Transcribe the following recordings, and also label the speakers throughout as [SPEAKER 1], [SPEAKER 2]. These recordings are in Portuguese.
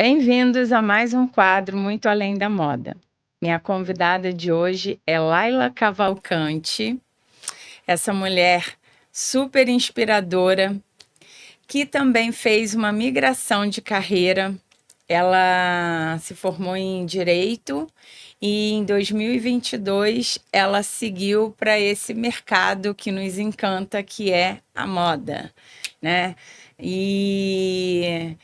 [SPEAKER 1] Bem-vindos a mais um quadro Muito Além da Moda. Minha convidada de hoje é Laila Cavalcante, essa mulher super inspiradora, que também fez uma migração de carreira. Ela se formou em Direito e em 2022 ela seguiu para esse mercado que nos encanta, que é a moda, né? E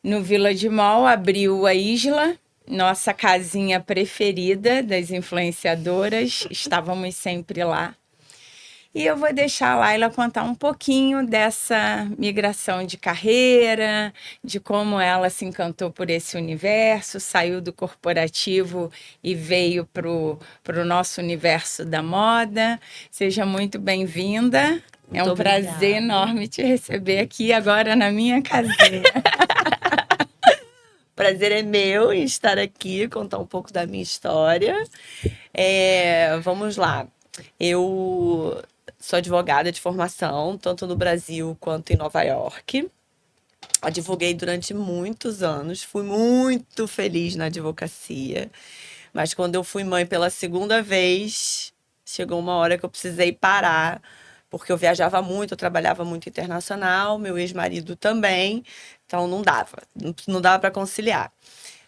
[SPEAKER 1] no Village Mall abriu a Isla, nossa casinha preferida das influenciadoras. Estávamos sempre lá. E eu vou deixar a Laila contar um pouquinho dessa migração de carreira, de como ela se encantou por esse universo, saiu do corporativo e veio para o nosso universo da moda. Seja muito bem-vinda. É
[SPEAKER 2] Muito
[SPEAKER 1] um prazer
[SPEAKER 2] obrigada.
[SPEAKER 1] enorme te receber aqui agora na minha casinha.
[SPEAKER 2] Prazer é meu em estar aqui, contar um pouco da minha história. Vamos lá. Eu sou advogada de formação, tanto no Brasil quanto em Nova York. Advoguei durante muitos anos, fui muito feliz na advocacia. Mas quando eu fui mãe pela segunda vez, chegou uma hora que eu precisei parar, porque eu viajava muito, eu trabalhava muito internacional, meu ex-marido também, então não dava para conciliar.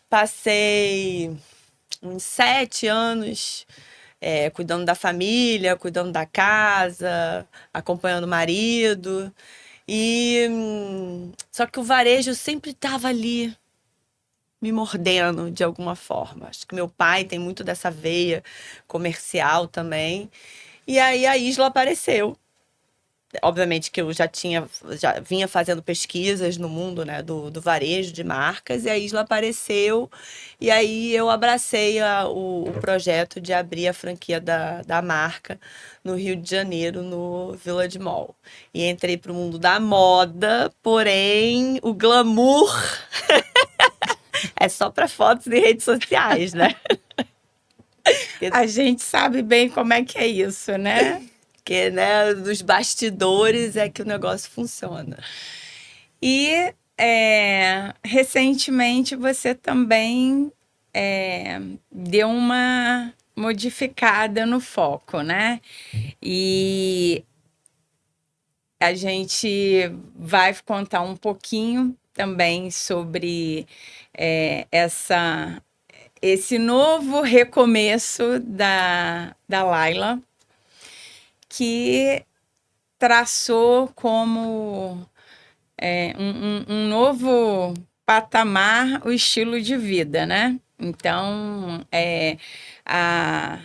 [SPEAKER 2] Passei uns 7 anos cuidando da família, cuidando da casa, acompanhando o marido. Só que o varejo sempre estava ali me mordendo de alguma forma. Acho que meu pai tem muito dessa veia comercial também. E aí a Isla apareceu. Obviamente que eu já vinha fazendo pesquisas no mundo, né, do varejo de marcas, e a Isla apareceu, e aí eu abracei o projeto de abrir a franquia da marca no Rio de Janeiro, no Village Mall. E entrei para o mundo da moda, porém o glamour é só para fotos e redes sociais, né?
[SPEAKER 1] A gente sabe bem como é que é isso, né?
[SPEAKER 2] Porque, né, nos bastidores é que o negócio funciona.
[SPEAKER 1] E recentemente você também deu uma modificada no foco, né? E a gente vai contar um pouquinho também sobre esse novo recomeço da Laila, que traçou como um novo patamar o estilo de vida, né? Então, a,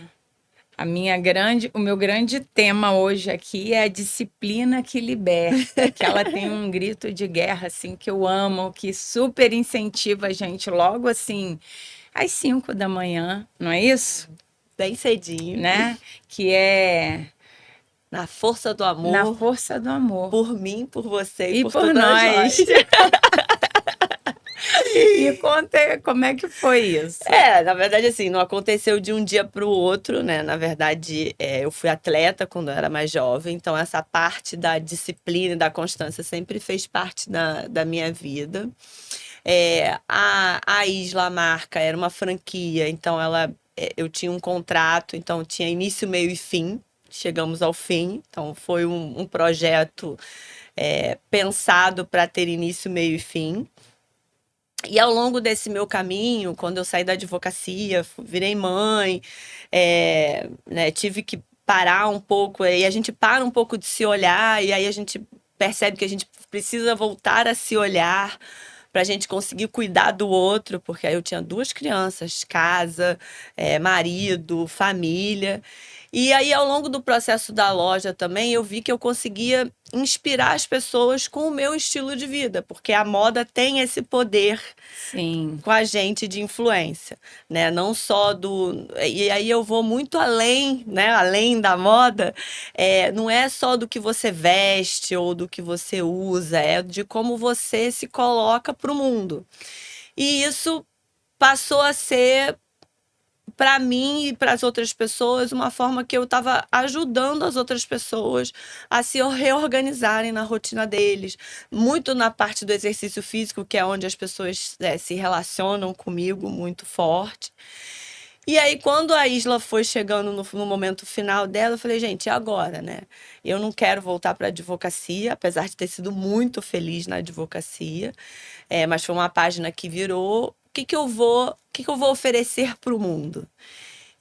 [SPEAKER 1] o meu grande tema hoje aqui é a disciplina que liberta, que ela tem um grito de guerra, assim, que eu amo, que super incentiva a gente logo, assim, às 5 da manhã, não é isso?
[SPEAKER 2] Bem cedinho.
[SPEAKER 1] Né? Que é
[SPEAKER 2] Na força do
[SPEAKER 1] na
[SPEAKER 2] amor,
[SPEAKER 1] força do amor.
[SPEAKER 2] por mim, por você e
[SPEAKER 1] E
[SPEAKER 2] por
[SPEAKER 1] por
[SPEAKER 2] todas
[SPEAKER 1] nós.
[SPEAKER 2] nós.
[SPEAKER 1] E conta como é que foi isso.
[SPEAKER 2] Na verdade, assim, não aconteceu de um dia para o outro, né? Na verdade, eu fui atleta quando eu era mais jovem, então essa parte da disciplina e da constância sempre fez parte da minha vida. A Isla Marca era uma franquia, então eu tinha um contrato, então tinha início, meio e fim. Chegamos ao fim, então foi um projeto pensado para ter início, meio e fim. E ao longo desse meu caminho, quando eu saí da advocacia, virei mãe, né, tive que parar um pouco, e a gente para um pouco de se olhar, e aí a gente percebe que a gente precisa voltar a se olhar para a gente conseguir cuidar do outro, porque aí eu tinha 2 crianças, casa, marido, família. E aí, ao longo do processo da loja também, eu vi que eu conseguia inspirar as pessoas com o meu estilo de vida, porque a moda tem esse poder
[SPEAKER 1] Sim.
[SPEAKER 2] com a gente de influência, né? Não só do... E aí eu vou muito além, né? Além da moda, não é só do que você veste ou do que você usa, é de como você se coloca para o mundo. E isso passou a ser para mim e para as outras pessoas, uma forma que eu estava ajudando as outras pessoas a se reorganizarem na rotina deles, muito na parte do exercício físico, que é onde as pessoas se relacionam comigo muito forte. E aí, quando a Isla foi chegando no momento final dela, eu falei, gente, e agora, né? Eu não quero voltar para a advocacia, apesar de ter sido muito feliz na advocacia, mas foi uma página que virou. O que que eu vou oferecer para o mundo?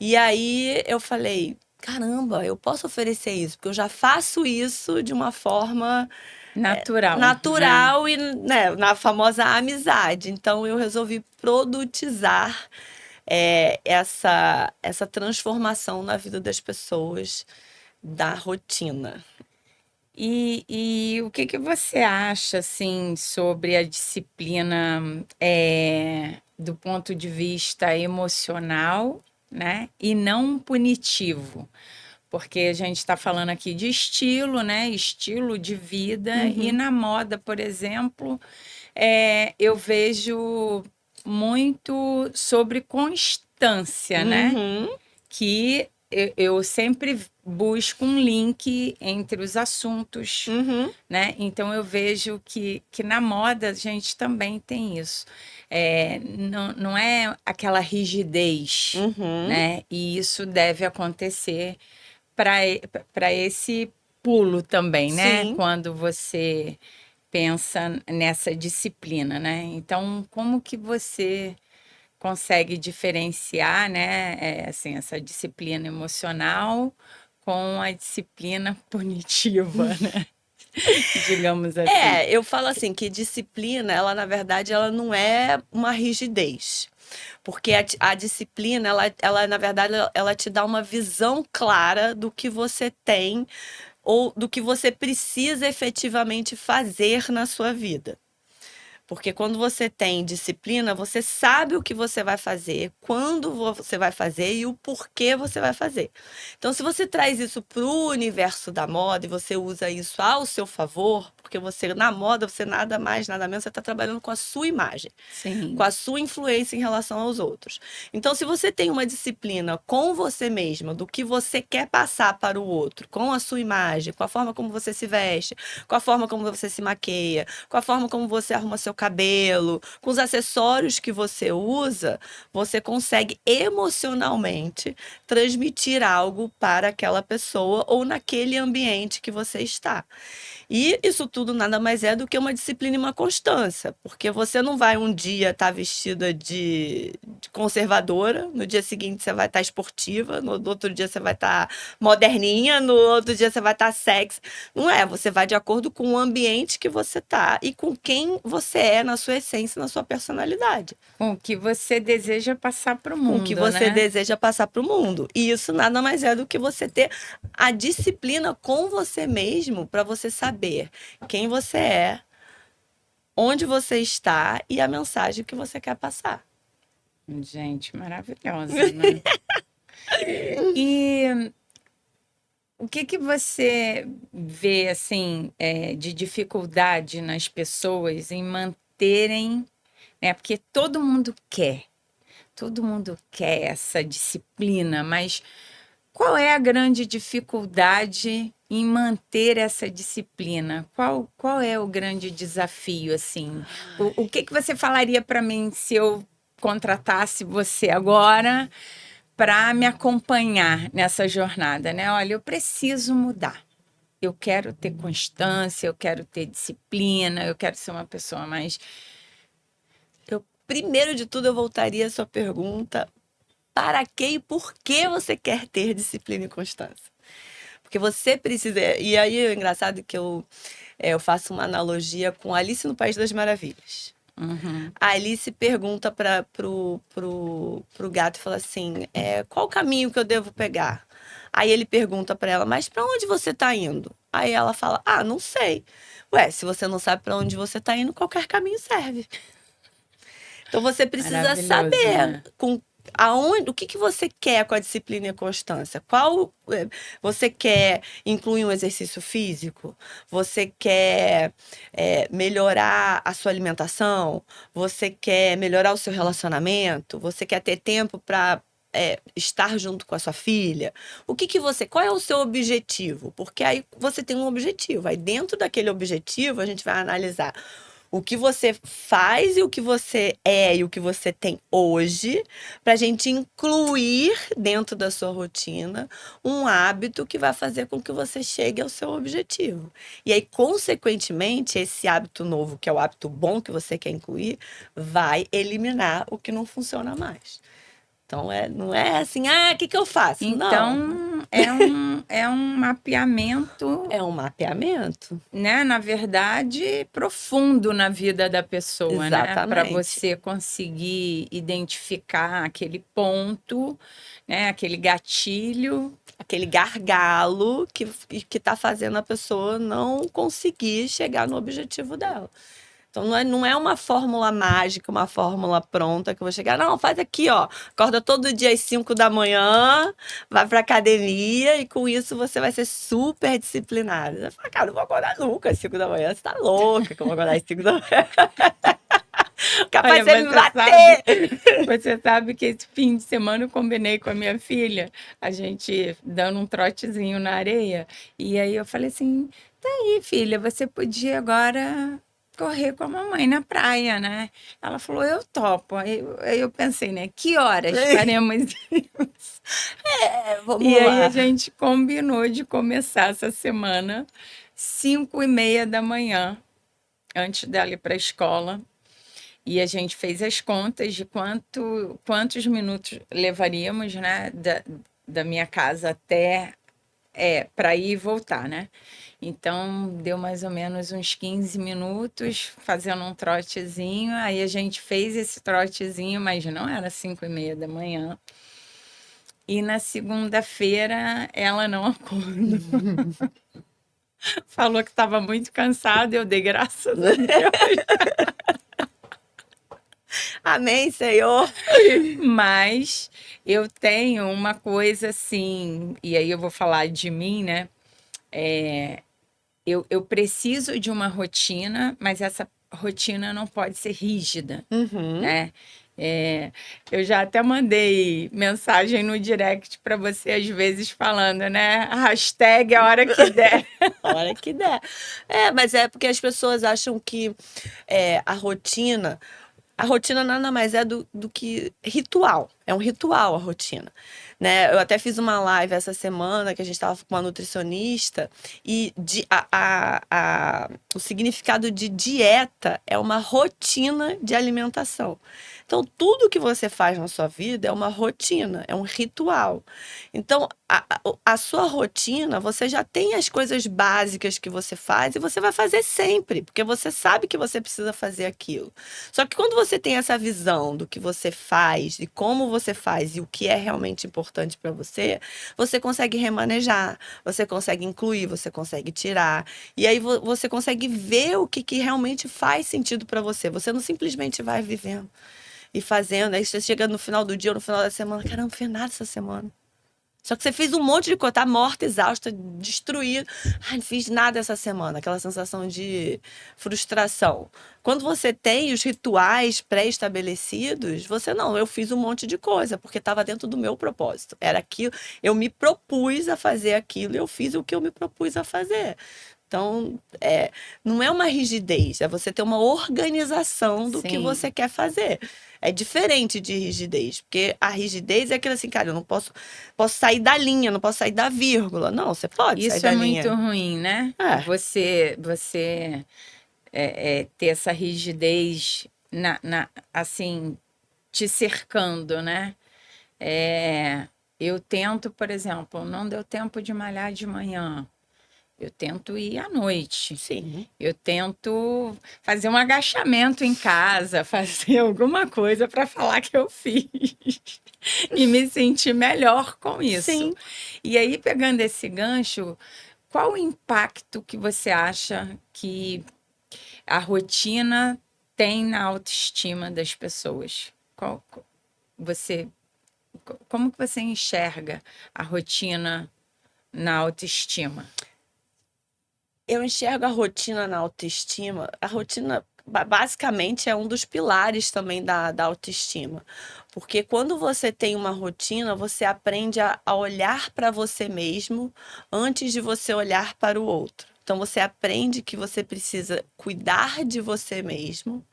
[SPEAKER 2] E aí eu falei, caramba, eu posso oferecer isso, porque eu já faço isso de uma forma
[SPEAKER 1] Natural, né?
[SPEAKER 2] natural e, né, na famosa amizade. Então eu resolvi produtizar essa transformação na vida das pessoas da rotina.
[SPEAKER 1] E o que que você acha, assim, sobre a disciplina do ponto de vista emocional, né? E não punitivo? Porque a gente está falando aqui de estilo, né? Estilo de vida. E
[SPEAKER 2] Uhum,
[SPEAKER 1] na moda, por exemplo, eu vejo muito sobre constância, né?
[SPEAKER 2] uhum,
[SPEAKER 1] Que eu sempre busco um link entre os assuntos,
[SPEAKER 2] uhum,
[SPEAKER 1] né? Então eu vejo que na moda a gente também tem isso. Não é aquela rigidez,
[SPEAKER 2] uhum.
[SPEAKER 1] né? E isso deve acontecer para para esse pulo também, né?
[SPEAKER 2] Sim.
[SPEAKER 1] Quando você pensa nessa disciplina, né? Então, como que você consegue diferenciar, né, assim, essa disciplina emocional com a disciplina punitiva, né? Digamos assim.
[SPEAKER 2] Eu falo assim que disciplina, ela na verdade, ela não é uma rigidez. Porque a disciplina, ela, na verdade, ela te dá uma visão clara do que você tem ou do que você precisa efetivamente fazer na sua vida. Porque quando você tem disciplina, você sabe o que você vai fazer, quando você vai fazer e o porquê você vai fazer. Então, se você traz isso para o universo da moda e você usa isso ao seu favor, porque você, na moda, você nada mais, nada menos, você está trabalhando com a sua imagem, com
[SPEAKER 1] Sim.
[SPEAKER 2] a sua influência em relação aos outros. Então, se você tem uma disciplina com você mesma, do que você quer passar para o outro, com a sua imagem, com a forma como você se veste, com a forma como você se maqueia, com a forma como você arruma seu cabelo, com os acessórios que você usa, você consegue emocionalmente transmitir algo para aquela pessoa ou naquele ambiente que você está. E isso tudo nada mais é do que uma disciplina e uma constância, porque você não vai um dia estar vestida de conservadora, no dia seguinte você vai estar esportiva, no outro dia você vai estar moderninha, no outro dia você vai estar sexy. Não é, você vai de acordo com o ambiente que você tá e com quem você é na sua essência, na sua personalidade,
[SPEAKER 1] Com o que você deseja passar para o
[SPEAKER 2] com o que
[SPEAKER 1] mundo,
[SPEAKER 2] você
[SPEAKER 1] né?
[SPEAKER 2] deseja passar para o mundo. E isso nada mais é do que você ter a disciplina com você mesmo para você saber quem você é, onde você está e a mensagem que você quer passar.
[SPEAKER 1] Gente, maravilhosa, né? E o que que você vê, assim, de dificuldade nas pessoas em manterem, né? Porque todo mundo quer essa disciplina, mas qual é a grande dificuldade em manter essa disciplina? Qual é o grande desafio, assim? O que que você falaria para mim se eu contratasse você agora para me acompanhar nessa jornada, né? Olha, eu preciso mudar. Eu quero ter constância, eu quero ter disciplina, eu quero ser uma pessoa mais.
[SPEAKER 2] Primeiro de tudo, eu voltaria à sua pergunta: para que e por que você quer ter disciplina e constância? Porque você precisa. E aí é engraçado que eu faço uma analogia com Alice no País das Maravilhas.
[SPEAKER 1] Uhum.
[SPEAKER 2] A Alice pergunta pro gato e fala assim: qual o caminho que eu devo pegar? Aí ele pergunta para ela: mas para onde você tá indo? Aí ela fala: ah, não sei. Ué, se você não sabe para onde você tá indo, qualquer caminho serve. Então você precisa
[SPEAKER 1] Maravilhoso,
[SPEAKER 2] saber
[SPEAKER 1] né?
[SPEAKER 2] o que que você quer com a disciplina e a constância. Você quer incluir um exercício físico? Você quer melhorar a sua alimentação? Você quer melhorar o seu relacionamento? Você quer ter tempo para estar junto com a sua filha? Qual é o seu objetivo? Porque aí você tem um objetivo. Aí dentro daquele objetivo, a gente vai analisar o que você faz e o que você é e o que você tem hoje, para a gente incluir dentro da sua rotina um hábito que vai fazer com que você chegue ao seu objetivo. E aí, consequentemente, esse hábito novo, que é o hábito bom que você quer incluir, vai eliminar o que não funciona mais. Então, não é assim, o que eu faço? Não.
[SPEAKER 1] Então, é um mapeamento,
[SPEAKER 2] É um mapeamento.
[SPEAKER 1] né? Na verdade, profundo na vida da pessoa, né? Para
[SPEAKER 2] Exatamente.
[SPEAKER 1] você conseguir identificar aquele ponto, né? Aquele gatilho.
[SPEAKER 2] Aquele gargalo que está fazendo a pessoa não conseguir chegar no objetivo dela. Então, não é uma fórmula mágica, uma fórmula pronta que eu vou chegar. Não, faz aqui, ó. Acorda todo dia às 5 da manhã, vai pra academia e com isso você vai ser super disciplinado. Você fala, cara, não vou acordar nunca às 5 da manhã. Você tá louca que eu vou acordar às 5 da manhã. Capaz de
[SPEAKER 1] Olha,
[SPEAKER 2] você me bater!
[SPEAKER 1] você sabe que esse fim de semana eu combinei com a minha filha, a gente dando um trotezinho na areia. E aí eu falei assim: tá aí, filha, você podia agora correr com a mamãe na praia, né? Ela falou: eu topo. Aí eu pensei, né? Que horas faremos isso?
[SPEAKER 2] Vamos
[SPEAKER 1] E aí a
[SPEAKER 2] lá.
[SPEAKER 1] gente combinou de começar essa semana, 5:30 da manhã, antes dela ir para a escola. E a gente fez as contas de quantos minutos levaríamos, né, da minha casa até para ir e voltar, né? Então deu mais ou menos uns 15 minutos fazendo um trotezinho. Aí a gente fez esse trotezinho, mas não era 5:30 da manhã. E na segunda-feira ela não acordou. Falou que estava muito cansada, eu dei graças a Deus.
[SPEAKER 2] Amém, Senhor.
[SPEAKER 1] Mas eu tenho uma coisa assim, e aí eu vou falar de mim, né? Eu preciso de uma rotina, mas essa rotina não pode ser rígida,
[SPEAKER 2] Uhum.
[SPEAKER 1] né? Eu já até mandei mensagem no direct para você, às vezes, falando, né? Hashtag a hora que der.
[SPEAKER 2] A hora que der. Mas é porque as pessoas acham que a rotina. A rotina nada mais é do que ritual. É um ritual a rotina. Né? Eu até fiz uma live essa semana que a gente estava com uma nutricionista e o significado de dieta é uma rotina de alimentação. Então, tudo que você faz na sua vida é uma rotina, é um ritual. Então, a sua rotina, você já tem as coisas básicas que você faz e você vai fazer sempre, porque você sabe que você precisa fazer aquilo. Só que quando você tem essa visão do que você faz, de como você faz e o que é realmente importante para você, você consegue remanejar, você consegue incluir, você consegue tirar. E aí você consegue ver o que realmente faz sentido para você. Você não simplesmente vai vivendo e fazendo. Aí você chega no final do dia ou no final da semana, caramba, não fiz nada essa semana. Só que você fez um monte de coisa, tá morta, exausta, destruída. Ai, não fiz nada essa semana. Aquela sensação de frustração. Quando você tem os rituais pré-estabelecidos, você não, eu fiz um monte de coisa, porque estava dentro do meu propósito. Era aquilo, eu me propus a fazer aquilo e eu fiz o que eu me propus a fazer. Então, não é uma rigidez, é você ter uma organização do que
[SPEAKER 1] Sim.
[SPEAKER 2] você quer fazer. É diferente de rigidez, porque a rigidez é aquilo assim, cara, eu não posso sair da linha, não posso sair da vírgula. Não, você pode sair
[SPEAKER 1] Isso é
[SPEAKER 2] da
[SPEAKER 1] muito
[SPEAKER 2] linha.
[SPEAKER 1] ruim, né? Você ter essa rigidez assim, te cercando, né? Eu tento, por exemplo, não deu tempo de malhar de manhã. Eu tento ir à noite.
[SPEAKER 2] Sim.
[SPEAKER 1] Eu tento fazer um agachamento em casa, fazer alguma coisa para falar que eu fiz e me sentir melhor com isso.
[SPEAKER 2] Sim.
[SPEAKER 1] E aí, pegando esse gancho, qual o impacto que você acha que a rotina tem na autoestima das pessoas? Você, como que você enxerga a rotina na autoestima?
[SPEAKER 2] Eu enxergo a rotina na autoestima. A rotina, basicamente é um dos pilares também da autoestima. Porque quando você tem uma rotina, você aprende a olhar para você mesmo antes de você olhar para o outro. Então você aprende que você precisa cuidar de você mesmo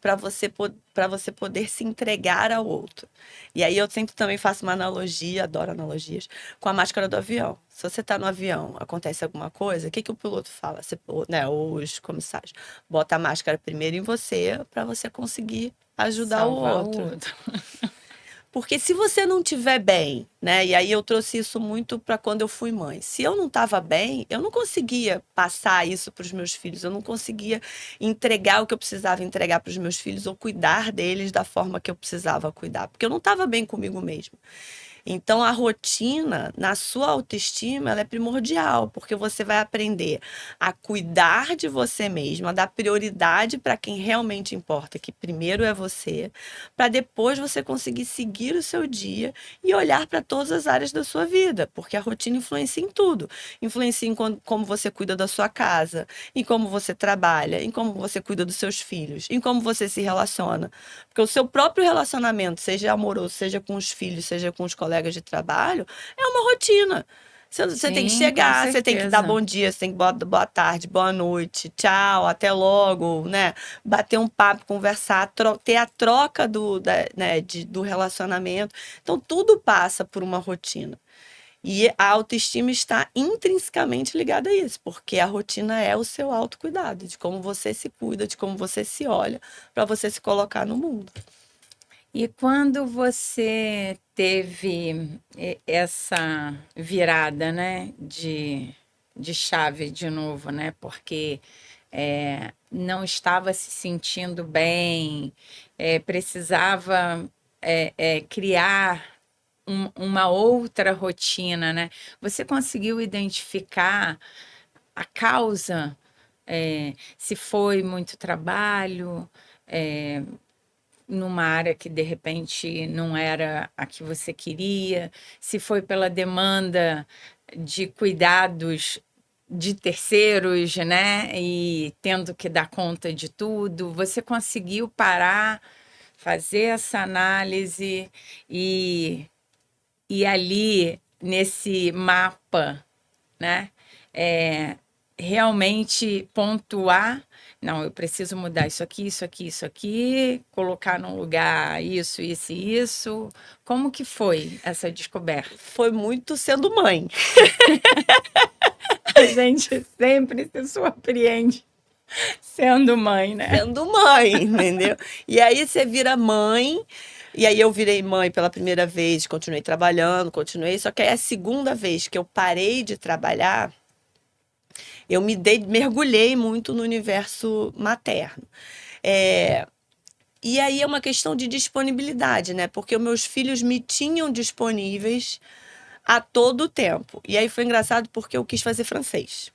[SPEAKER 2] para você poder se entregar ao outro. E aí eu sempre também faço uma analogia, adoro analogias, com a máscara do avião. Se você está no avião, acontece alguma coisa, o que que o piloto fala? Você, né, ou os comissários, bota a máscara primeiro em você para você conseguir ajudar o
[SPEAKER 1] Salvar o
[SPEAKER 2] outro.
[SPEAKER 1] outro.
[SPEAKER 2] Porque se você não estiver bem, né? E aí eu trouxe isso muito para quando eu fui mãe. Se eu não estava bem, eu não conseguia passar isso para os meus filhos, eu não conseguia entregar o que eu precisava entregar para os meus filhos ou cuidar deles da forma que eu precisava cuidar, porque eu não estava bem comigo mesmo. Então, a rotina, na sua autoestima, ela é primordial, porque você vai aprender a cuidar de você mesmo, a dar prioridade para quem realmente importa, que primeiro é você, para depois você conseguir seguir o seu dia e olhar para todas as áreas da sua vida, porque a rotina influencia em tudo. Influencia em como você cuida da sua casa, em como você trabalha, em como você cuida dos seus filhos, em como você se relaciona. Porque o seu próprio relacionamento, seja amoroso, seja com os filhos, seja com os colegas de trabalho, é uma rotina. Você tem que
[SPEAKER 1] Sim, com
[SPEAKER 2] chegar, você tem que dar
[SPEAKER 1] certeza.
[SPEAKER 2] bom dia, você tem que boa tarde, boa noite, tchau, até logo, né? Bater um papo, conversar, ter a troca do relacionamento. Então, tudo passa por uma rotina. E a autoestima está intrinsecamente ligada a isso, porque a rotina é o seu autocuidado, de como você se cuida, de como você se olha, para você se colocar no mundo.
[SPEAKER 1] E quando você teve essa virada, né, de chave de novo, né, porque não estava se sentindo bem, precisava criar uma outra rotina, né? Você conseguiu identificar a causa? Se foi muito trabalho, numa área que de repente não era a que você queria, se foi pela demanda de cuidados de terceiros, né? E tendo que dar conta de tudo, você conseguiu parar, fazer essa análise e, e ali nesse mapa, né? É, realmente pontuar, não, eu preciso mudar isso aqui, isso aqui, isso aqui, colocar num lugar isso, isso e isso. Como que foi essa descoberta?
[SPEAKER 2] Foi muito sendo mãe.
[SPEAKER 1] A gente sempre se surpreende sendo mãe, né?
[SPEAKER 2] Sendo mãe, entendeu? E aí você vira mãe. E aí eu virei mãe pela primeira vez, continuei trabalhando, continuei. Só que aí a segunda vez que eu parei de trabalhar, eu mergulhei muito no universo materno. É, e aí é uma questão de disponibilidade, né? Porque os meus filhos me tinham disponíveis a todo tempo. E aí foi engraçado porque eu quis fazer francês.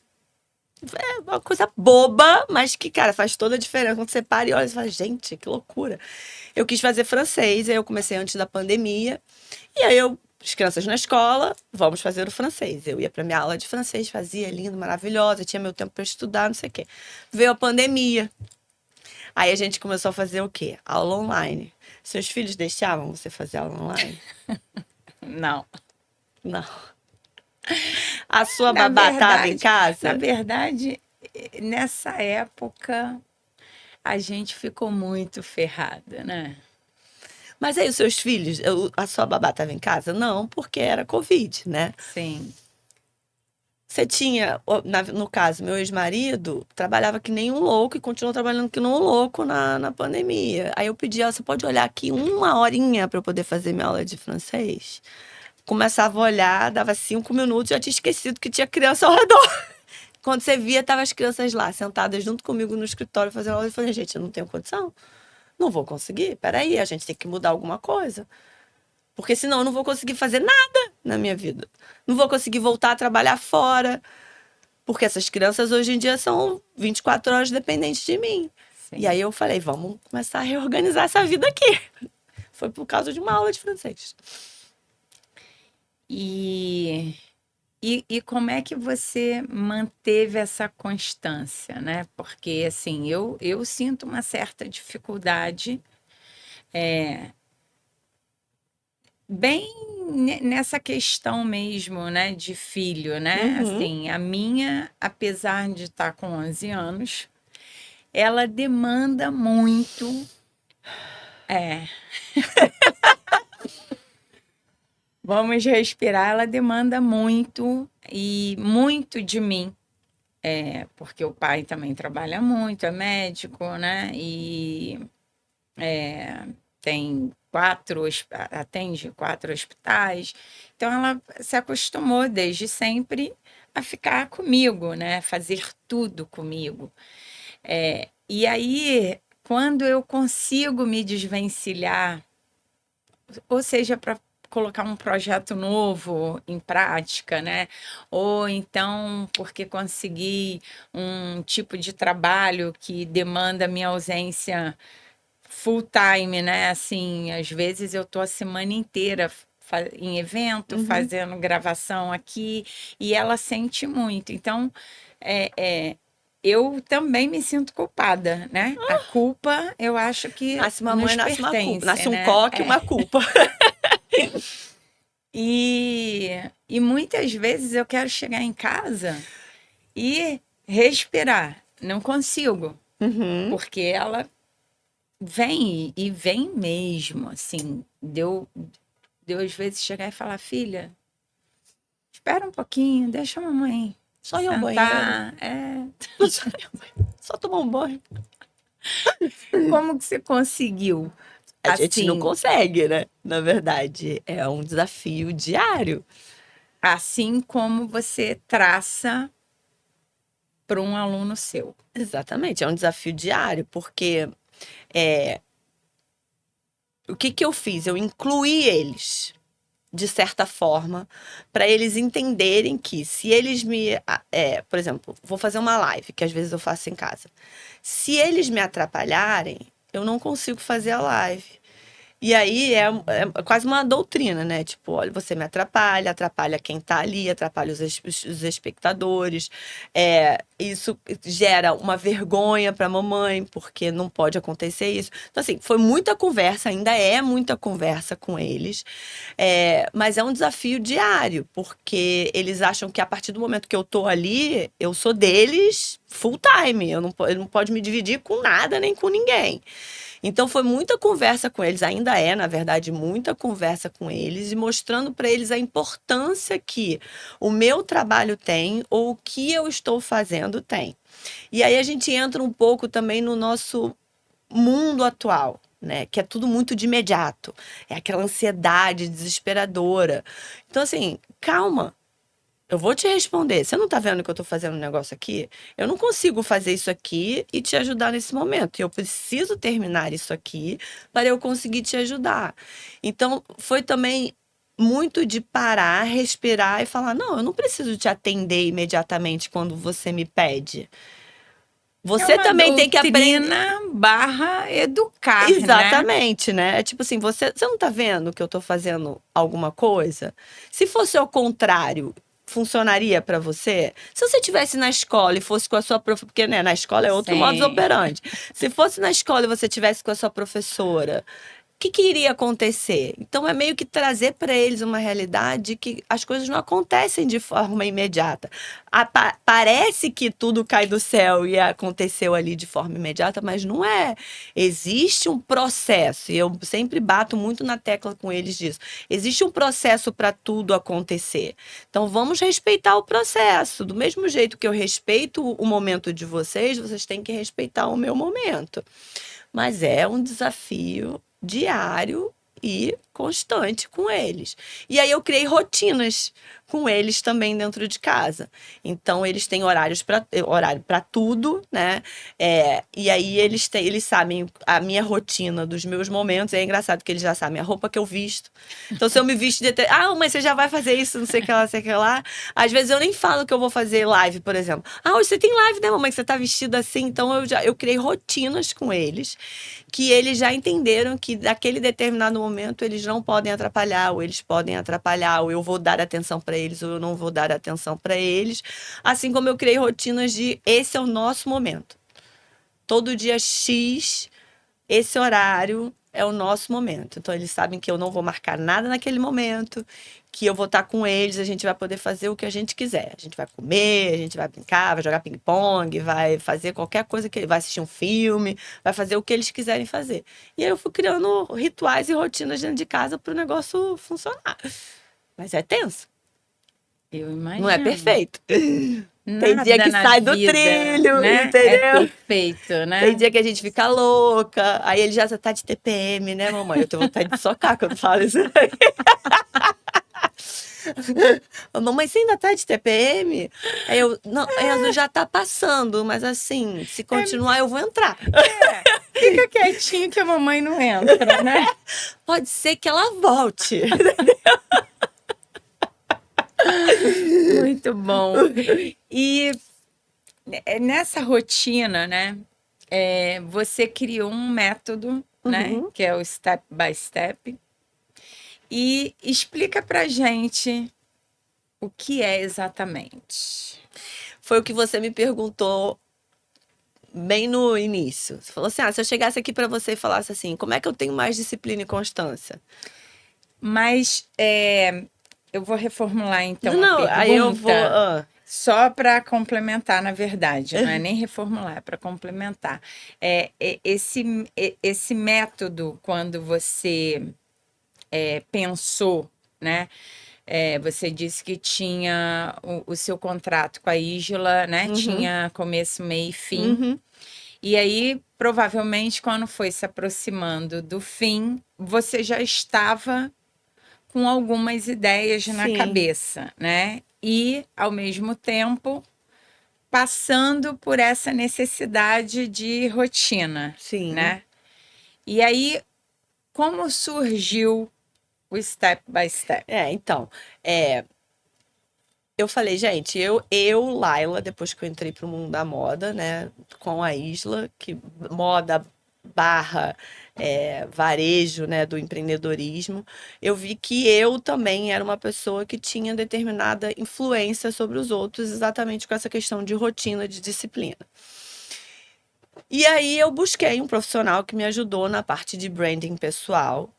[SPEAKER 2] É uma coisa boba, mas que, cara, faz toda a diferença. Quando você para e olha, você fala, gente, que loucura. Eu quis fazer francês, aí eu comecei antes da pandemia. E aí as crianças na escola, vamos fazer o francês. Eu ia para minha aula de francês, fazia, lindo, maravilhosa, tinha meu tempo para estudar, não sei o quê. Veio a pandemia. Aí a gente começou a fazer o quê? Aula online. Seus filhos deixavam você fazer aula online?
[SPEAKER 1] Não.
[SPEAKER 2] Não. A sua
[SPEAKER 1] Na
[SPEAKER 2] babá estava em
[SPEAKER 1] verdade, na
[SPEAKER 2] casa?
[SPEAKER 1] verdade, nessa época a gente ficou muito ferrada, né?
[SPEAKER 2] Mas aí os seus filhos, a sua babá estava em casa? Não, porque era Covid, né?
[SPEAKER 1] Sim.
[SPEAKER 2] Você tinha, no caso, meu ex-marido trabalhava que nem um louco e continuou trabalhando que nem um louco na pandemia. Aí eu pedi, você pode olhar aqui uma horinha para eu poder fazer minha aula de francês? Começava a olhar, dava 5 minutos, já tinha esquecido que tinha criança ao redor. Quando você via, tava as crianças lá, sentadas junto comigo no escritório fazendo aula. Eu falei, gente, eu não tenho condição. Não vou conseguir. Peraí, a gente tem que mudar alguma coisa. Porque senão eu não vou conseguir fazer nada na minha vida. Não vou conseguir voltar a trabalhar fora. Porque essas crianças hoje em dia são 24 horas dependentes de mim. E
[SPEAKER 1] Sim.
[SPEAKER 2] aí eu falei, vamos começar a reorganizar essa vida aqui. Foi por causa de uma aula de francês.
[SPEAKER 1] E E como é que você manteve essa constância, né? Porque, assim, eu sinto uma certa dificuldade, bem nessa questão mesmo, né, de filho, né?
[SPEAKER 2] Uhum.
[SPEAKER 1] Assim, a minha, apesar de estar com 11 anos, ela demanda muito. É, vamos respirar, ela demanda muito e muito de mim. Porque o pai também trabalha muito, é médico, né? E tem atende 4 hospitais. Então ela se acostumou desde sempre a ficar comigo, né? Fazer tudo comigo. E aí, quando eu consigo me desvencilhar, ou seja, para colocar um projeto novo em prática, né? Ou então porque consegui um tipo de trabalho que demanda minha ausência full time, né? Assim, às vezes eu tô a semana inteira em evento,
[SPEAKER 2] Uhum.
[SPEAKER 1] fazendo gravação aqui, e ela sente muito. Então, é, é, eu também me sinto culpada, né? A culpa, eu acho que
[SPEAKER 2] Nasce uma mãe,
[SPEAKER 1] nos
[SPEAKER 2] nasce uma culpa.
[SPEAKER 1] pertence,
[SPEAKER 2] Nasce um
[SPEAKER 1] né?
[SPEAKER 2] coque e uma culpa.
[SPEAKER 1] E, e muitas vezes eu quero chegar em casa e respirar. Não consigo,
[SPEAKER 2] Uhum.
[SPEAKER 1] porque ela vem e vem mesmo, assim. Deu às vezes chegar e falar, filha, espera um pouquinho, deixa a mamãe
[SPEAKER 2] Só ir ao banheiro.
[SPEAKER 1] sentar. É.
[SPEAKER 2] Só, só tomar um banho.
[SPEAKER 1] Como que você conseguiu
[SPEAKER 2] A gente não
[SPEAKER 1] assim,
[SPEAKER 2] consegue, né? Na verdade, é um desafio diário.
[SPEAKER 1] assim como você traça para um aluno seu?
[SPEAKER 2] Exatamente, é um desafio diário, porque é, o que que eu fiz? Eu incluí eles, de certa forma, para eles entenderem que se eles por exemplo, vou fazer uma live, que às vezes eu faço em casa. Se eles me atrapalharem, eu não consigo fazer a live. E aí é quase uma doutrina, né? Tipo, olha, você me atrapalha, atrapalha quem tá ali, atrapalha os espectadores. Isso gera uma vergonha pra mamãe, porque não pode acontecer isso. Então, assim, foi muita conversa, ainda é muita conversa com eles. Mas é um desafio diário, porque eles acham que a partir do momento que eu tô ali, eu sou deles full time. Ele não pode me dividir com nada nem com ninguém. Então foi muita conversa com eles, ainda é, na verdade, muita conversa com eles e mostrando para eles a importância que o meu trabalho tem ou o que eu estou fazendo tem. E aí a gente entra um pouco também no nosso mundo atual. Né, que é tudo muito de imediato, é aquela ansiedade desesperadora. Então, assim, calma, eu vou te responder. Você não tá vendo que eu tô fazendo um negócio aqui? Eu não consigo fazer isso aqui e te ajudar nesse momento. Eu preciso terminar isso aqui para eu conseguir te ajudar. Então, foi também muito de parar, respirar e falar: não, eu não preciso te atender imediatamente quando você me pede.
[SPEAKER 1] É
[SPEAKER 2] Você
[SPEAKER 1] uma
[SPEAKER 2] também tem que aprender.
[SPEAKER 1] doutrina barra educar, né?
[SPEAKER 2] Exatamente, né? É tipo assim, você não tá vendo que eu tô fazendo alguma coisa? Se fosse ao contrário, funcionaria pra você? Se você estivesse na escola e fosse com a sua professora, porque né, na escola é outro modus
[SPEAKER 1] Sim.
[SPEAKER 2] operandi. Se fosse na escola e você estivesse com a sua professora, que iria acontecer? Então é meio que trazer para eles uma realidade que as coisas não acontecem de forma imediata. Parece que tudo cai do céu e aconteceu ali de forma imediata, mas não é. Existe um processo, e eu sempre bato muito na tecla com eles disso. Existe um processo para tudo acontecer. Então vamos respeitar o processo. Do mesmo jeito que eu respeito o momento de vocês, vocês têm que respeitar o meu momento. Mas é um desafio diário e constante com eles. E aí eu criei rotinas com eles também dentro de casa. Então eles têm horário para tudo, né? E aí eles sabem a minha rotina dos meus momentos. É engraçado que eles já sabem a roupa que eu visto. Então se eu me visto mas você já vai fazer isso, não sei o que lá, não sei o que lá. Às vezes eu nem falo que eu vou fazer live, por exemplo. Hoje você tem live, né, mamãe? Que você tá vestida assim. Então eu criei rotinas com eles que eles já entenderam que naquele determinado momento eles eles não podem atrapalhar, ou eles podem atrapalhar, ou eu vou dar atenção para eles, ou eu não vou dar atenção para eles. Assim como eu criei rotinas de esse é o nosso momento. Todo dia X, esse horário é o nosso momento. Então, eles sabem que eu não vou marcar nada naquele momento, que eu vou estar com eles, a gente vai poder fazer o que a gente quiser. A gente vai comer, a gente vai brincar, vai jogar ping-pong, vai fazer qualquer coisa, vai assistir um filme, vai fazer o que eles quiserem fazer. E aí eu fui criando rituais e rotinas dentro de casa para o negócio funcionar. Mas é tenso.
[SPEAKER 1] Eu imagino.
[SPEAKER 2] Não é perfeito. Tem
[SPEAKER 1] Nada
[SPEAKER 2] dia que
[SPEAKER 1] na
[SPEAKER 2] sai do
[SPEAKER 1] vida,
[SPEAKER 2] trilho,
[SPEAKER 1] né?
[SPEAKER 2] entendeu?
[SPEAKER 1] É perfeito, né?
[SPEAKER 2] Tem dia que a gente fica louca, aí ele já tá de TPM, né, mamãe? Eu tenho vontade de socar quando falo isso aí. Mamãe, você ainda tá de TPM? Aí eu, não, eu já tá passando, mas assim, se continuar, eu vou entrar.
[SPEAKER 1] Fica quietinho que a mamãe não entra, né?
[SPEAKER 2] Pode ser que ela volte.
[SPEAKER 1] Muito bom. E nessa rotina, né? Você criou um método, né? Que é o Step by Step. E explica pra gente o que é exatamente.
[SPEAKER 2] Foi o que você me perguntou bem no início. Você falou assim: se eu chegasse aqui para você e falasse assim, como é que eu tenho mais disciplina e constância?
[SPEAKER 1] Mas eu vou reformular então a
[SPEAKER 2] Não,
[SPEAKER 1] pergunta.
[SPEAKER 2] aí eu vou.
[SPEAKER 1] Só para complementar, na verdade, não é nem reformular, é para complementar. Esse método, quando você pensou, né? Você disse que tinha o seu contrato com a Isla, né? Tinha começo, meio e fim. E aí, provavelmente, quando foi se aproximando do fim, você já estava com algumas ideias na cabeça, né? E, ao mesmo tempo, passando por essa necessidade de rotina, né? E aí, como surgiu o Step by Step?
[SPEAKER 2] Então, eu falei, gente, Laila, depois que eu entrei pro mundo da moda, né, com a Isla, que moda barra varejo, né, do empreendedorismo, eu vi que eu também era uma pessoa que tinha determinada influência sobre os outros, exatamente com essa questão de rotina, de disciplina. E aí eu busquei um profissional que me ajudou na parte de branding pessoal,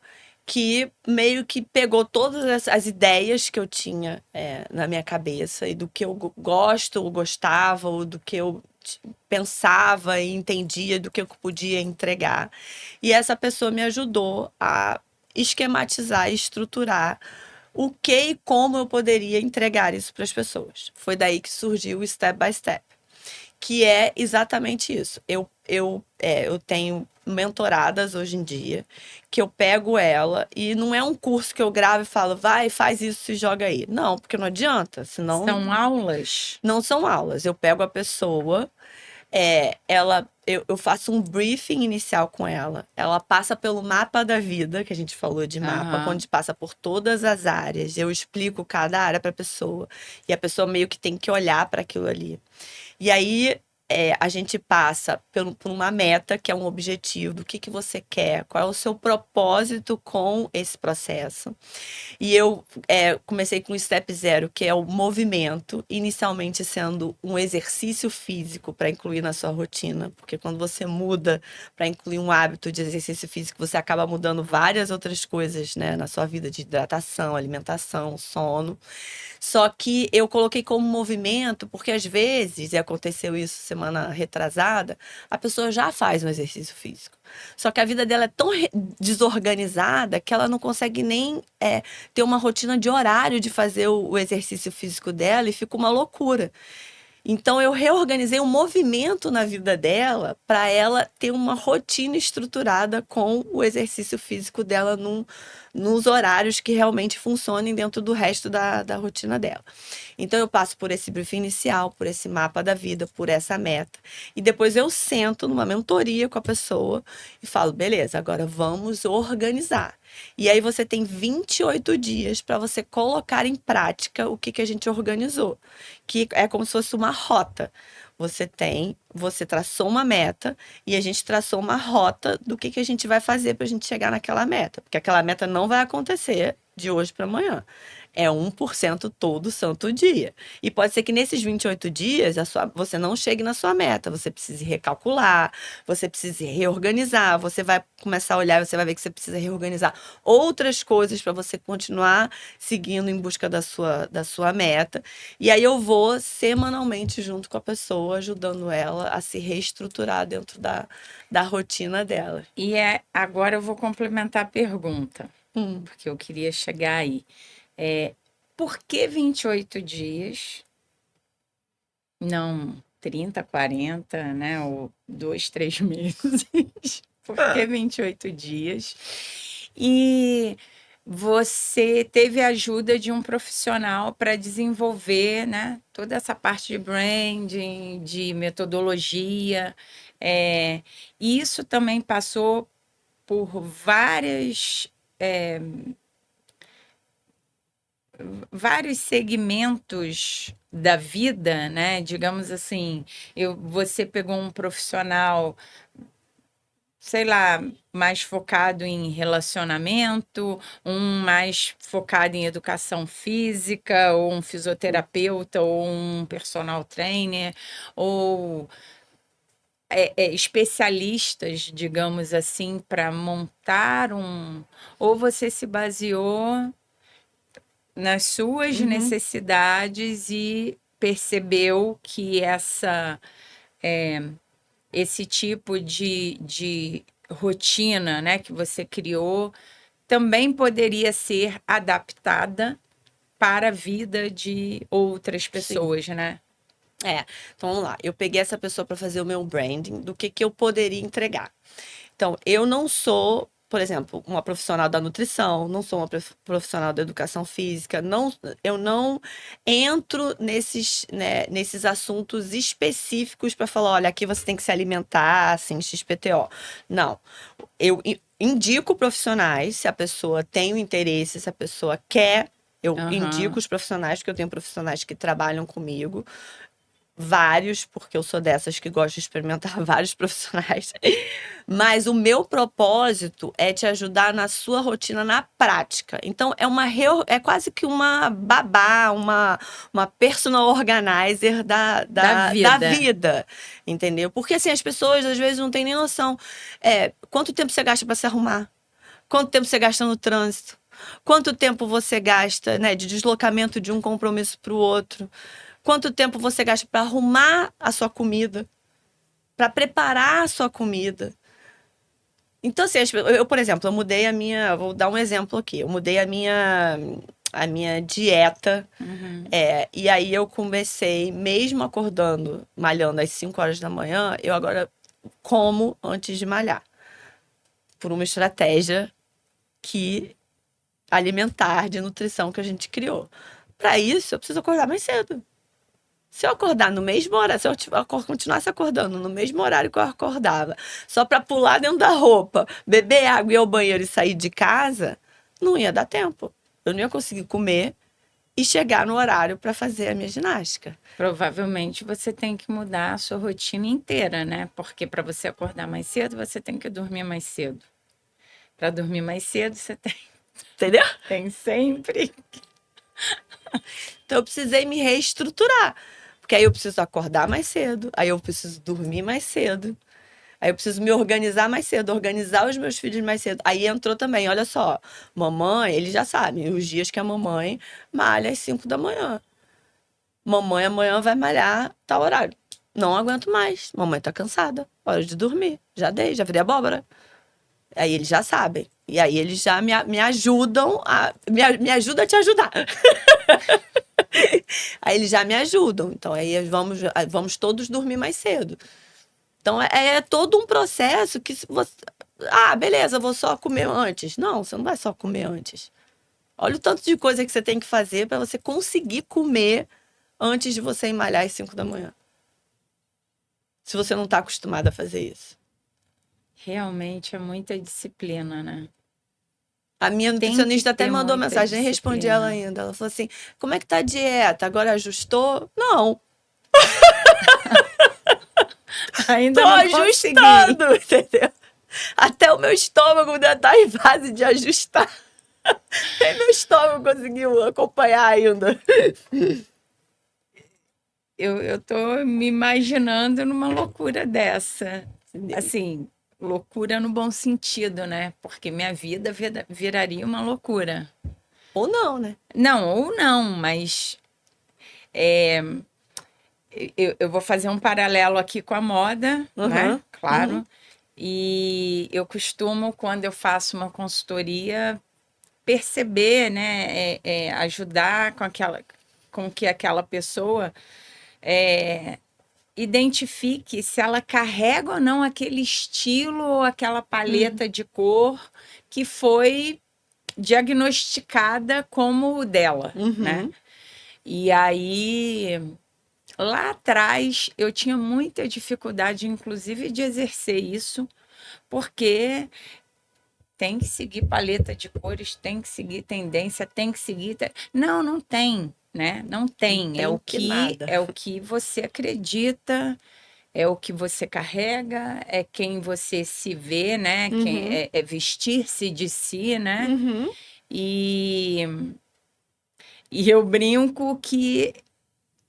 [SPEAKER 2] que meio que pegou todas as ideias que eu tinha na minha cabeça e do que eu gosto ou gostava, ou do que eu pensava e entendia do que eu podia entregar. E essa pessoa me ajudou a esquematizar e estruturar o que e como eu poderia entregar isso para as pessoas. Foi daí que surgiu o Step by Step, que é exatamente isso. Eu tenho mentoradas hoje em dia, que eu pego ela e não é um curso que eu gravo e falo, vai, faz isso e joga aí. Não, porque não adianta, senão...
[SPEAKER 1] São aulas?
[SPEAKER 2] Não são aulas. Eu pego a pessoa, eu faço um briefing inicial com ela. Ela passa pelo mapa da vida, que a gente falou de mapa, onde passa por todas as áreas. Eu explico cada área para a pessoa. E a pessoa meio que tem que olhar para aquilo ali. E aí a gente passa por uma meta, que é um objetivo, do que você quer, qual é o seu propósito com esse processo. E eu comecei com o Step Zero, que é o movimento, inicialmente sendo um exercício físico para incluir na sua rotina, porque quando você muda para incluir um hábito de exercício físico, você acaba mudando várias outras coisas, né, na sua vida, de hidratação, alimentação, sono. Só que eu coloquei como movimento, porque às vezes, e aconteceu isso semana retrasada, a pessoa já faz um exercício físico. Só que a vida dela é tão desorganizada que ela não consegue nem ter uma rotina de horário de fazer o exercício físico dela, e fica uma loucura. Então eu reorganizei um movimento na vida dela para ela ter uma rotina estruturada com o exercício físico dela nos horários que realmente funcionem dentro do resto da rotina dela. Então eu passo por esse briefing inicial, por esse mapa da vida, por essa meta. E depois eu sento numa mentoria com a pessoa e falo, beleza, agora vamos organizar. E aí você tem 28 dias para você colocar em prática o que a gente organizou, que é como se fosse uma rota. Você traçou uma meta e a gente traçou uma rota do que a gente vai fazer para a gente chegar naquela meta, porque aquela meta não vai acontecer de hoje para amanhã. É 1% todo santo dia. E pode ser que nesses 28 dias você não chegue na sua meta, você precise recalcular, você precise reorganizar, você vai começar a olhar e você vai ver que você precisa reorganizar outras coisas para você continuar seguindo em busca da sua meta. E aí eu vou semanalmente junto com a pessoa, ajudando ela a se reestruturar dentro da rotina dela.
[SPEAKER 1] E agora eu vou complementar a pergunta,
[SPEAKER 2] Hum.
[SPEAKER 1] porque eu queria chegar aí. Por que 28 dias? Não 30, 40, né? Ou 2, 3 meses. Por que 28 dias? E você teve a ajuda de um profissional para desenvolver, né, toda essa parte de branding, de metodologia. E isso também passou por vários segmentos da vida, né? Digamos assim, você pegou um profissional, sei lá, mais focado em relacionamento, um mais focado em educação física, ou um fisioterapeuta, ou um personal trainer, ou especialistas, digamos assim, para montar ou você se baseou nas suas
[SPEAKER 2] Uhum.
[SPEAKER 1] necessidades e percebeu que esse tipo de rotina, né, que você criou também poderia ser adaptada para a vida de outras
[SPEAKER 2] Sim.
[SPEAKER 1] pessoas, né?
[SPEAKER 2] Então vamos lá. Eu peguei essa pessoa para fazer o meu branding do que eu poderia entregar. Então, eu não sou, por exemplo, uma profissional da nutrição, não sou uma profissional da educação física, eu não entro nesses assuntos específicos para falar, olha, aqui você tem que se alimentar assim, XPTO. Não. Eu indico profissionais, se a pessoa tem o interesse, se a pessoa quer. Eu indico
[SPEAKER 1] Aham.
[SPEAKER 2] os profissionais, porque eu tenho profissionais que trabalham comigo. Vários, porque eu sou dessas que gosto de experimentar vários profissionais. Mas o meu propósito é te ajudar na sua rotina na prática. Então é quase que uma babá, uma personal organizer da,
[SPEAKER 1] Da
[SPEAKER 2] da, da
[SPEAKER 1] vida.
[SPEAKER 2] vida, entendeu? Porque assim, as pessoas às vezes não têm nem noção. Quanto tempo você gasta para se arrumar? Quanto tempo você gasta no trânsito? Quanto tempo você gasta, né, de deslocamento de um compromisso para o outro? Quanto tempo você gasta para arrumar a sua comida, para preparar a sua comida? Então, assim, eu, por exemplo, vou dar um exemplo aqui. Eu mudei a minha dieta.
[SPEAKER 1] Uhum.
[SPEAKER 2] E aí eu comecei, mesmo acordando, malhando às 5 horas da manhã, eu agora como antes de malhar. Por uma estratégia que alimentar de nutrição que a gente criou. Para isso, eu preciso acordar mais cedo. Se eu acordar no mesmo horário, se eu continuasse acordando no mesmo horário que eu acordava, só para pular dentro da roupa, beber água e ir ao banheiro e sair de casa, não ia dar tempo. Eu não ia conseguir comer e chegar no horário para fazer a minha ginástica.
[SPEAKER 1] Provavelmente você tem que mudar a sua rotina inteira, né? Porque para você acordar mais cedo, você tem que dormir mais cedo. Para dormir mais cedo, você tem,
[SPEAKER 2] Entendeu?
[SPEAKER 1] tem sempre.
[SPEAKER 2] Então eu precisei me reestruturar. Porque aí eu preciso acordar mais cedo, aí eu preciso dormir mais cedo. Aí eu preciso me organizar mais cedo, organizar os meus filhos mais cedo. Aí entrou também, olha só, mamãe, eles já sabem, os dias que a mamãe malha às 5 da manhã. Mamãe amanhã vai malhar tal horário. Não aguento mais. Mamãe tá cansada. Hora de dormir. Já dei, já virei abóbora. Aí eles já sabem. E aí eles já me ajudam me ajuda a te ajudar. Aí eles já me ajudam. Então aí vamos todos dormir mais cedo. Então é todo um processo que se você. Ah, beleza, eu vou só comer antes. Não, você não vai só comer antes. Olha o tanto de coisa que você tem que fazer para você conseguir comer antes de você ir malhar às 5 da manhã. Se você não está acostumado a fazer isso.
[SPEAKER 1] Realmente é muita disciplina, né?
[SPEAKER 2] A minha
[SPEAKER 1] Tem
[SPEAKER 2] nutricionista
[SPEAKER 1] que
[SPEAKER 2] até
[SPEAKER 1] ter
[SPEAKER 2] mandou
[SPEAKER 1] muita
[SPEAKER 2] mensagem, nem respondi ela
[SPEAKER 1] disciplina.
[SPEAKER 2] ainda. Ela falou assim: como é que tá a dieta? Agora ajustou? Não, tô
[SPEAKER 1] Ainda não consegui.
[SPEAKER 2] ajustando, entendeu? Até o meu estômago ainda tá em fase de ajustar. Nem meu estômago conseguiu acompanhar ainda.
[SPEAKER 1] Eu tô me imaginando numa loucura dessa. Assim, loucura no bom sentido, né? Porque minha vida viraria uma loucura.
[SPEAKER 2] Ou não, né?
[SPEAKER 1] Não, ou não, mas eu vou fazer um paralelo aqui com a moda, né?
[SPEAKER 2] Uhum, uhum,
[SPEAKER 1] Claro. E eu costumo, quando eu faço uma consultoria, perceber, né? Ajudar com que aquela pessoa identifique se ela carrega ou não aquele estilo ou aquela
[SPEAKER 2] uhum,
[SPEAKER 1] paleta de cor que foi diagnosticada como o dela, né?
[SPEAKER 2] uhum.
[SPEAKER 1] E aí, lá atrás, eu tinha muita dificuldade, inclusive, de exercer isso, porque tem que seguir paleta de cores, tem que seguir tendência, tem que seguir. Não, não tem, né? Não
[SPEAKER 2] Não
[SPEAKER 1] tem.
[SPEAKER 2] tem que nada.
[SPEAKER 1] É o que você acredita, é o que você carrega, é quem você se vê, né?
[SPEAKER 2] Uhum,
[SPEAKER 1] É vestir-se de si, né?
[SPEAKER 2] uhum,
[SPEAKER 1] E, e eu brinco que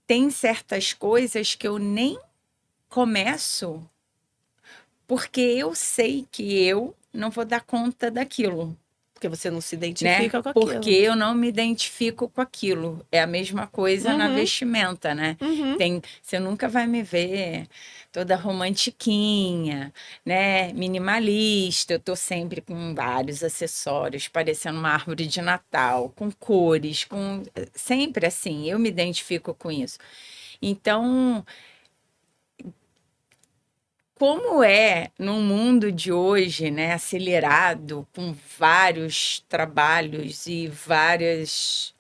[SPEAKER 1] tem certas coisas que eu nem começo porque eu sei que eu não vou dar conta daquilo,
[SPEAKER 2] porque você não se
[SPEAKER 1] né?
[SPEAKER 2] identifica com
[SPEAKER 1] Porque
[SPEAKER 2] aquilo.
[SPEAKER 1] eu não me identifico com aquilo. É a mesma coisa na
[SPEAKER 2] Uhum,
[SPEAKER 1] vestimenta, né?
[SPEAKER 2] uhum.
[SPEAKER 1] Você nunca vai me ver toda romantiquinha, né? Minimalista. Eu tô sempre com vários acessórios, parecendo uma árvore de Natal, com cores, com sempre assim. Eu me identifico com isso. Então, como é no mundo de hoje, né, acelerado, com vários trabalhos e vários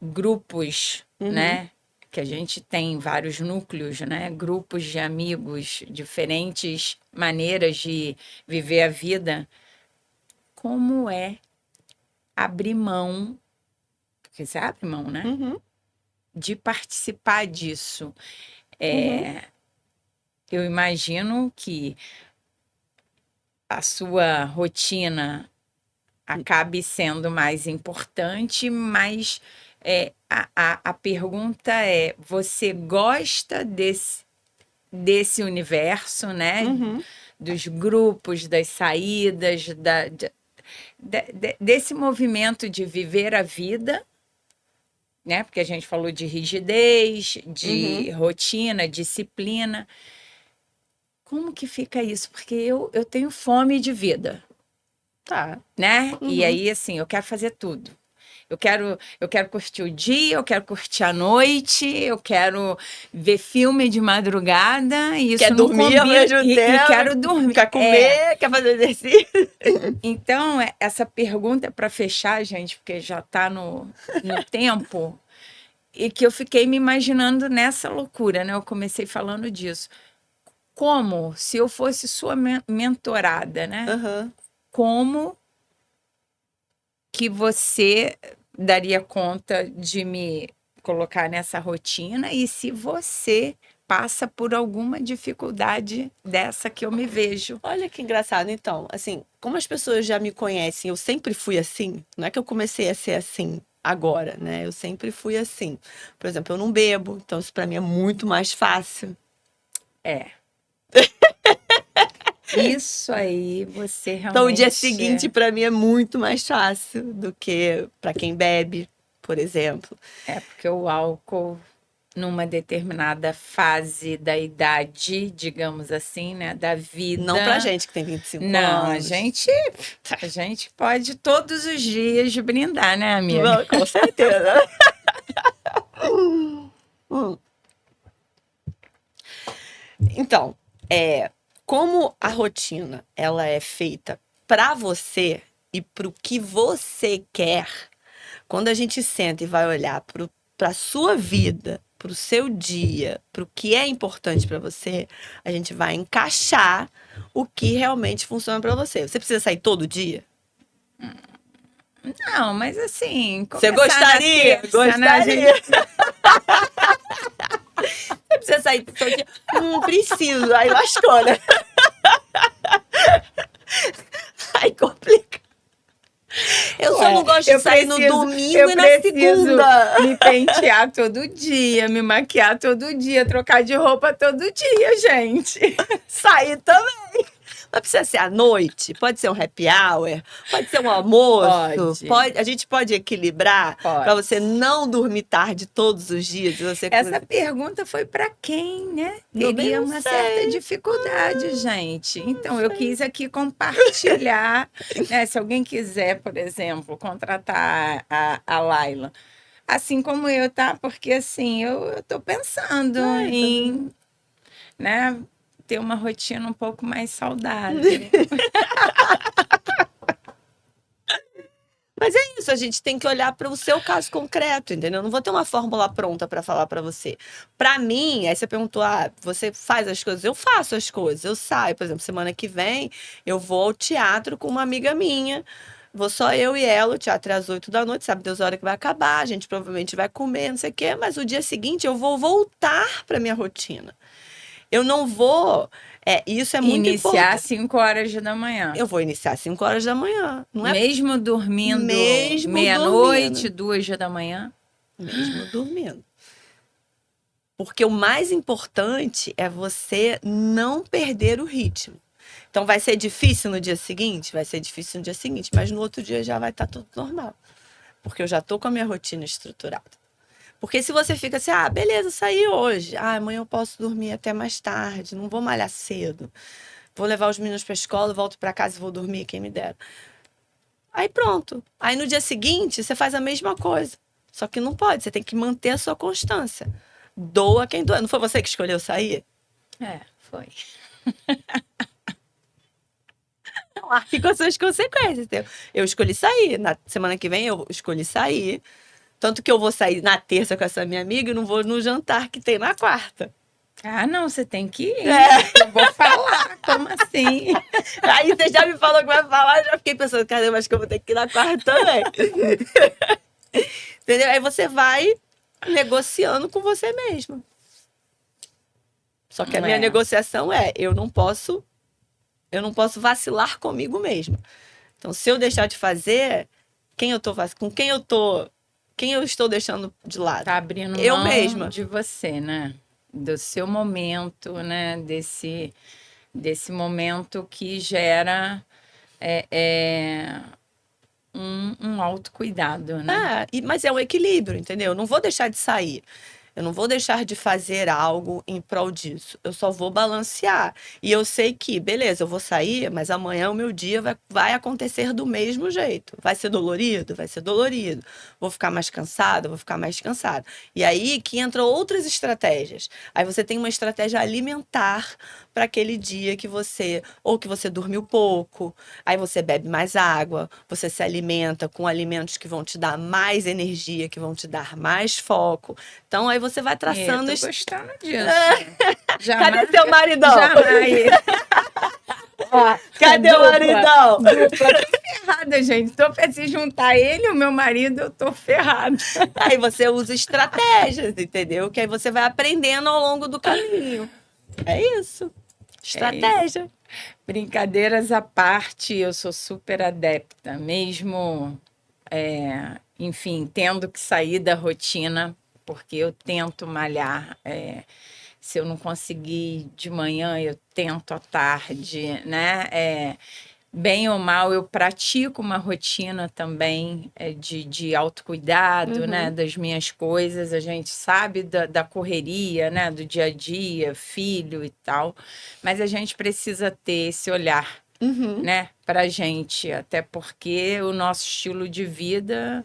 [SPEAKER 1] grupos,
[SPEAKER 2] Uhum.
[SPEAKER 1] né, que a gente tem vários núcleos, né, grupos de amigos, diferentes maneiras de viver a vida, como é abrir mão, porque você abre mão, né,
[SPEAKER 2] Uhum,
[SPEAKER 1] de participar disso.
[SPEAKER 2] uhum.
[SPEAKER 1] Eu imagino que a sua rotina acabe sendo mais importante, mas a pergunta é: você gosta desse universo, né?
[SPEAKER 2] Uhum.
[SPEAKER 1] Dos grupos, das saídas, desse movimento de viver a vida, né? Porque a gente falou de rigidez,
[SPEAKER 2] Uhum.
[SPEAKER 1] de rotina, disciplina. Como que fica isso? Porque eu tenho fome de vida,
[SPEAKER 2] Tá.
[SPEAKER 1] né? E
[SPEAKER 2] Uhum.
[SPEAKER 1] aí, assim, eu quero fazer tudo. Eu quero curtir o dia, eu quero curtir a noite, eu quero ver filme de madrugada, e
[SPEAKER 2] Quer
[SPEAKER 1] isso não
[SPEAKER 2] dormir ao
[SPEAKER 1] combina,
[SPEAKER 2] mesmo
[SPEAKER 1] e quero
[SPEAKER 2] tempo,
[SPEAKER 1] dormir.
[SPEAKER 2] quer comer, quer fazer exercício.
[SPEAKER 1] Então, essa pergunta é para fechar, gente, porque já está no tempo, e que eu fiquei me imaginando nessa loucura, né? Eu comecei falando disso. Como se eu fosse sua mentorada, né?
[SPEAKER 2] Aham.
[SPEAKER 1] Como que você daria conta de me colocar nessa rotina e se você passa por alguma dificuldade dessa que eu me vejo.
[SPEAKER 2] Olha que engraçado. Então, assim, como as pessoas já me conhecem, eu sempre fui assim. Não é que eu comecei a ser assim agora, né? Eu sempre fui assim. Por exemplo, eu não bebo, então isso pra mim é muito mais fácil.
[SPEAKER 1] É, isso aí você
[SPEAKER 2] Então, o dia
[SPEAKER 1] realmente
[SPEAKER 2] seguinte pra mim é muito mais fácil do que pra quem bebe, por exemplo.
[SPEAKER 1] porque o álcool numa determinada fase da idade, digamos assim, né, da
[SPEAKER 2] Não pra
[SPEAKER 1] vida.
[SPEAKER 2] gente que tem 25
[SPEAKER 1] Não,
[SPEAKER 2] anos.
[SPEAKER 1] a gente pode todos os dias brindar, né, amiga?
[SPEAKER 2] Não, com certeza. Hum. Então, como a rotina ela é feita para você e para o que você quer, quando a gente senta e vai olhar para a sua vida, para o seu dia, para o que é importante para você, a gente vai encaixar o que realmente funciona para você. Você precisa sair todo dia?
[SPEAKER 1] Não, mas assim,
[SPEAKER 2] Você
[SPEAKER 1] começar
[SPEAKER 2] gostaria?
[SPEAKER 1] na terça, né?
[SPEAKER 2] Gostaria. Você precisa sair todo dia? Preciso. Aí lascou, né? Aí complica. Eu só
[SPEAKER 1] Ué,
[SPEAKER 2] não gosto de sair no domingo e na
[SPEAKER 1] preciso
[SPEAKER 2] segunda.
[SPEAKER 1] me pentear todo dia, me maquiar todo dia, trocar de roupa todo dia, gente.
[SPEAKER 2] Sair também. Mas precisa ser à noite, pode ser um happy hour, pode ser um almoço,
[SPEAKER 1] Pode.
[SPEAKER 2] a gente pode equilibrar para você
[SPEAKER 1] Pode.
[SPEAKER 2] não dormir tarde todos os dias. Você...
[SPEAKER 1] Essa pergunta foi para quem, né? Teria
[SPEAKER 2] Não
[SPEAKER 1] uma certa
[SPEAKER 2] sei.
[SPEAKER 1] dificuldade, gente. Então, eu
[SPEAKER 2] sei.
[SPEAKER 1] quis aqui compartilhar, né? Se alguém quiser, por exemplo, contratar a Laila, assim como eu, tá? Porque assim, eu tô pensando em, né, ter uma rotina um pouco mais saudável.
[SPEAKER 2] Mas é isso, a gente tem que olhar para o seu caso concreto, entendeu? Eu não vou ter uma fórmula pronta para falar para você. Para mim, aí você perguntou, você faz as coisas? Eu faço as coisas, eu saio. Por exemplo, semana que vem eu vou ao teatro com uma amiga minha. Vou só eu e ela, o teatro é às 8 da noite, sabe Deus a hora que vai acabar, a gente provavelmente vai comer, não sei o quê, mas o dia seguinte eu vou voltar para minha rotina. Eu não vou. Isso é muito
[SPEAKER 1] Iniciar às
[SPEAKER 2] importante.
[SPEAKER 1] 5 horas da manhã.
[SPEAKER 2] Eu vou iniciar às 5 horas da manhã. Não é
[SPEAKER 1] Mesmo dormindo
[SPEAKER 2] mesmo
[SPEAKER 1] meia-noite,
[SPEAKER 2] dormindo.
[SPEAKER 1] 2 da manhã.
[SPEAKER 2] Mesmo dormindo. Porque o mais importante é você não perder o ritmo. Então vai ser difícil no dia seguinte? Vai ser difícil no dia seguinte, mas no outro dia já vai estar tudo normal. Porque eu já tô com a minha rotina estruturada. Porque se você fica assim, beleza, saí hoje. Amanhã eu posso dormir até mais tarde, não vou malhar cedo. Vou levar os meninos para a escola, volto para casa e vou dormir, quem me dera. Aí pronto. Aí no dia seguinte você faz a mesma coisa. Só que não pode, você tem que manter a sua constância. Doa quem doa. Não foi você que escolheu sair?
[SPEAKER 1] Foi.
[SPEAKER 2] Então, arque com as suas consequências. Entendeu? Eu escolhi sair. Na semana que vem eu escolhi sair. Tanto que eu vou sair na terça com essa minha amiga e não vou no jantar que tem na quarta.
[SPEAKER 1] Não, você tem que ir. Eu vou falar, como assim?
[SPEAKER 2] Aí você já me falou que vai falar, eu já fiquei pensando, caramba, acho que eu vou ter que ir na quarta também. Entendeu? Aí você vai negociando com você mesmo. Só que a minha negociação eu não posso vacilar comigo mesma. Então, se eu deixar de fazer, com quem eu estou deixando de lado?
[SPEAKER 1] Tá abrindo
[SPEAKER 2] eu
[SPEAKER 1] mão
[SPEAKER 2] mesma.
[SPEAKER 1] de você, né? Do seu momento, né? Desse momento que gera um autocuidado, né?
[SPEAKER 2] Mas é um equilíbrio, entendeu? Eu não vou deixar de sair. Eu não vou deixar de fazer algo em prol disso. Eu só vou balancear. E eu sei que, beleza, eu vou sair, mas amanhã o meu dia vai acontecer do mesmo jeito. Vai ser dolorido? Vai ser dolorido. Vou ficar mais cansada? Vou ficar mais cansada. E aí que entram outras estratégias. Aí você tem uma estratégia alimentar para aquele dia que você dormiu pouco, aí você bebe mais água, você se alimenta com alimentos que vão te dar mais energia, que vão te dar mais foco. Então aí você vai traçando.
[SPEAKER 1] Eu tô gostando disso.
[SPEAKER 2] Cadê seu maridão?
[SPEAKER 1] Jamais.
[SPEAKER 2] Cadê o maridão?
[SPEAKER 1] Dupla. Tô ferrada, gente. Se juntar ele e o meu marido, eu tô ferrada.
[SPEAKER 2] Aí você usa estratégias, entendeu? Que aí você vai aprendendo ao longo do caminho. É isso. Estratégia.
[SPEAKER 1] Brincadeiras à parte, eu sou super adepta, mesmo, enfim, tendo que sair da rotina, porque eu tento malhar. Se eu não conseguir de manhã, eu tento à tarde, né? Bem ou mal, eu pratico uma rotina também de autocuidado, né? Das minhas coisas. A gente sabe da correria, né? Do dia a dia, filho e tal. Mas a gente precisa ter esse olhar, né? Pra gente. Até porque o nosso estilo de vida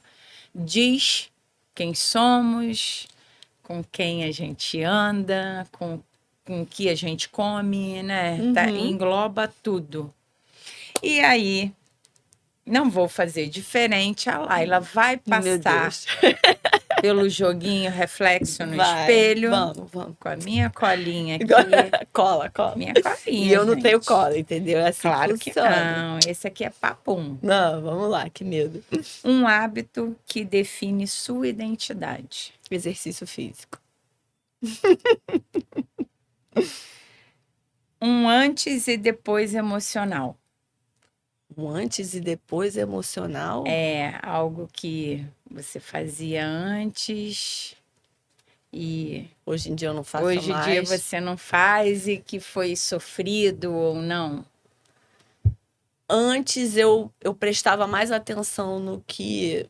[SPEAKER 1] diz quem somos, com quem a gente anda, com o que a gente come, né? Engloba tudo. E aí, não vou fazer diferente, a Laila vai passar pelo joguinho reflexo no
[SPEAKER 2] Vai,
[SPEAKER 1] espelho.
[SPEAKER 2] vamos.
[SPEAKER 1] Com a minha colinha aqui.
[SPEAKER 2] Cola.
[SPEAKER 1] Minha colinha,
[SPEAKER 2] E eu não
[SPEAKER 1] gente.
[SPEAKER 2] tenho cola, entendeu? É assim
[SPEAKER 1] Claro
[SPEAKER 2] que
[SPEAKER 1] que
[SPEAKER 2] funciona.
[SPEAKER 1] não. Esse aqui é papum.
[SPEAKER 2] Não, vamos lá, que medo.
[SPEAKER 1] Um hábito que define sua identidade.
[SPEAKER 2] Exercício físico.
[SPEAKER 1] Um antes e depois emocional.
[SPEAKER 2] Um antes e depois emocional.
[SPEAKER 1] É algo que você fazia antes e
[SPEAKER 2] Hoje em dia eu não faço
[SPEAKER 1] hoje em dia
[SPEAKER 2] mais.
[SPEAKER 1] você não faz e que foi sofrido ou não.
[SPEAKER 2] Antes eu prestava mais atenção no que,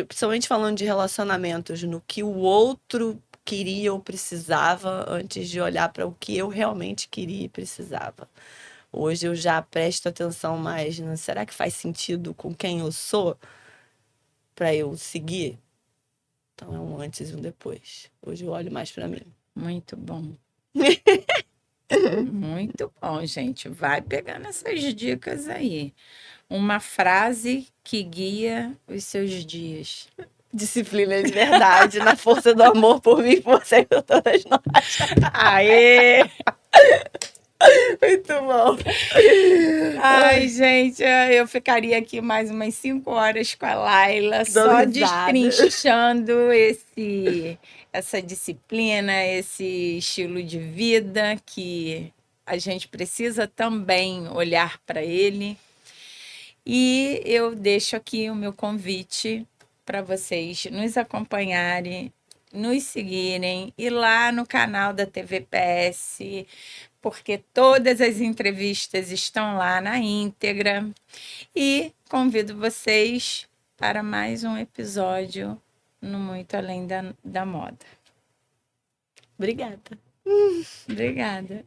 [SPEAKER 2] principalmente falando de relacionamentos, no que o outro queria ou precisava, antes de olhar para o que eu realmente queria e precisava. Hoje eu já presto atenção mais no, será que faz sentido com quem eu sou para eu seguir? Então é um antes e um depois. Hoje eu olho mais para mim.
[SPEAKER 1] Muito bom. Muito bom, gente. Vai pegando essas dicas aí. Uma frase que guia os seus dias.
[SPEAKER 2] Disciplina de verdade, na força do amor por mim, por você e por todas nós.
[SPEAKER 1] Aê!
[SPEAKER 2] Muito bom.
[SPEAKER 1] Ai, gente, eu ficaria aqui mais umas 5 horas com a Laila, só
[SPEAKER 2] risada.
[SPEAKER 1] destrinchando essa disciplina, esse estilo de vida que a gente precisa também olhar para ele. E eu deixo aqui o meu convite para vocês nos acompanharem, nos seguirem, ir lá no canal da TVPS, porque todas as entrevistas estão lá na íntegra. E convido vocês para mais um episódio no Muito Além da Moda.
[SPEAKER 2] Obrigada.
[SPEAKER 1] Obrigada.